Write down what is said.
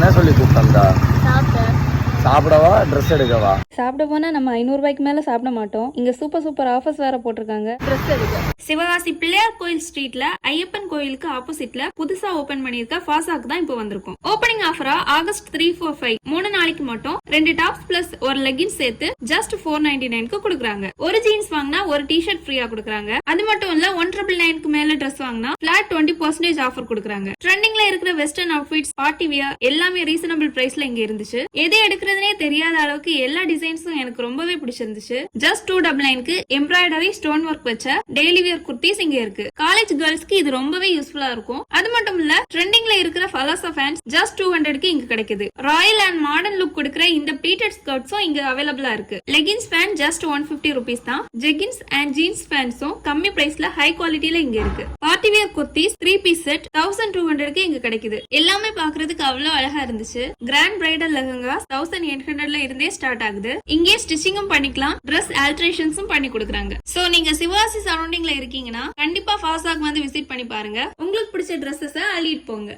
என்ன சொல்லி கூப்பிட்டா? சாப்பிட்டேன். சாப்பிடவா ட்ரெஸ் எடுக்கவா? சாப்பிட போனா நம்ம 500 ரூபாய்க்கு மேல சாப்பிட மாட்டோம். இங்க சூப்பர் ஆஃபர்ஸ் வேற போட்டிருக்காங்க. ட்ரெஸ் எடுக்க. சிவகாசி பிள்ளையார் கோயில் ஸ்ட்ரீட்ல ஐயப்பன் கோயிலுக்கு ஆப்போசிட்ல புதுசா ஓபன் பண்ணிருக்க ஃபாசாக் தான் இப்போ வந்திருக்கும். ஓபனிங் ஆஃபரா ஆகஸ்ட் 3, 4, 5 3 நாளைக்கு மட்டும் 2 டாப்ஸ் பிளஸ் ஒரு லெகின்ஸ் சேர்த்து ஜஸ்ட் 499க்கு கொடுக்குறாங்க. ஒரு ஜீன்ஸ் வாங்கினா ஒரு டி-ஷர்ட் ஃப்ரீயா கொடுக்குறாங்க. அது மட்டும் இல்ல 199க்கு மேல ட்ரெஸ் வாங்கினா பிளாட் 20% ஆஃபர் கொடுக்குறாங்க. ட்ரெண்டிங்ல இருக்கிற வெஸ்டர்ன் அவுட்ஃபிட்ஸ், பார்ட்டி வியர் எல்லாமே ரீசனபிள் பிரைஸ்ல இங்க இருந்துச்சு. எதை எடுக்கிறதுனே தெரியாத அளவுக்கு எல்லா டிசைன்ஸும் எனக்கு ரொம்பவே பிடிச்சிருந்துச்சு. ஜஸ்ட் 299க்கு எம்ப்ராய்டரி ஸ்டோன் ஒர்க் வச்ச டெய்லி வியர் குர்த்திஸ் இங்க இருக்கு. காலேஜ் கேர்ள்ஸ்க்கு இது ரொம்பவே யூஸ்ஃபுல்லா இருக்கும். அது மட்டும் இல்ல ட்ரெண்டிங்ல இருக்கிற ஃபலாசா ஃபேன்ஸ் ஜஸ்ட் 200க்கு இங்க கிடைக்குது. ராயல் அண்ட் மாடர்ன் லுக் கொடுக்கிற இந்த ப்ளீட்டட் ஸ்கர்ட்ஸும் இங்க அவைலபிளா இருக்கு. லெகின்ஸ் ஃபேன் ஜஸ்ட் 150 ருபீஸ் தான். ஜெகின்ஸ் அண்ட் ஜீன்ஸ் ஃபேன்ஸும் கம்மி பிரைஸ்ல ஹை குவாலிட்டில இங்க இருக்கு. Party wear kurtis 3 piece set 1200க்கு இங்க கிடைக்குது. எல்லாமே பாக்குறதுக்கு அவ்வளவு அழகா இருந்துச்சு. கிராண்ட் பிரைடல் லெஹங்காஸ் 1800ல இருந்தே ஸ்டார்ட் ஆகுது. இங்கே ஸ்டிச்சிங்கும் பண்ணிக்கலாம், ட்ரெஸ் ஆல்டரேஷன்ஸும் பண்ணி கொடுக்குறாங்க. சோ நீங்க சிவகாசி சரௌண்டிங்ல இருக்கீங்கன்னா கண்டிப்பா ஃபாசாக் வந்து விசிட் பண்ணி பாருங்க. உங்களுக்கு பிடிச்ச ட்ரெஸ்ஸஸ் அள்ளிட்டு போங்க.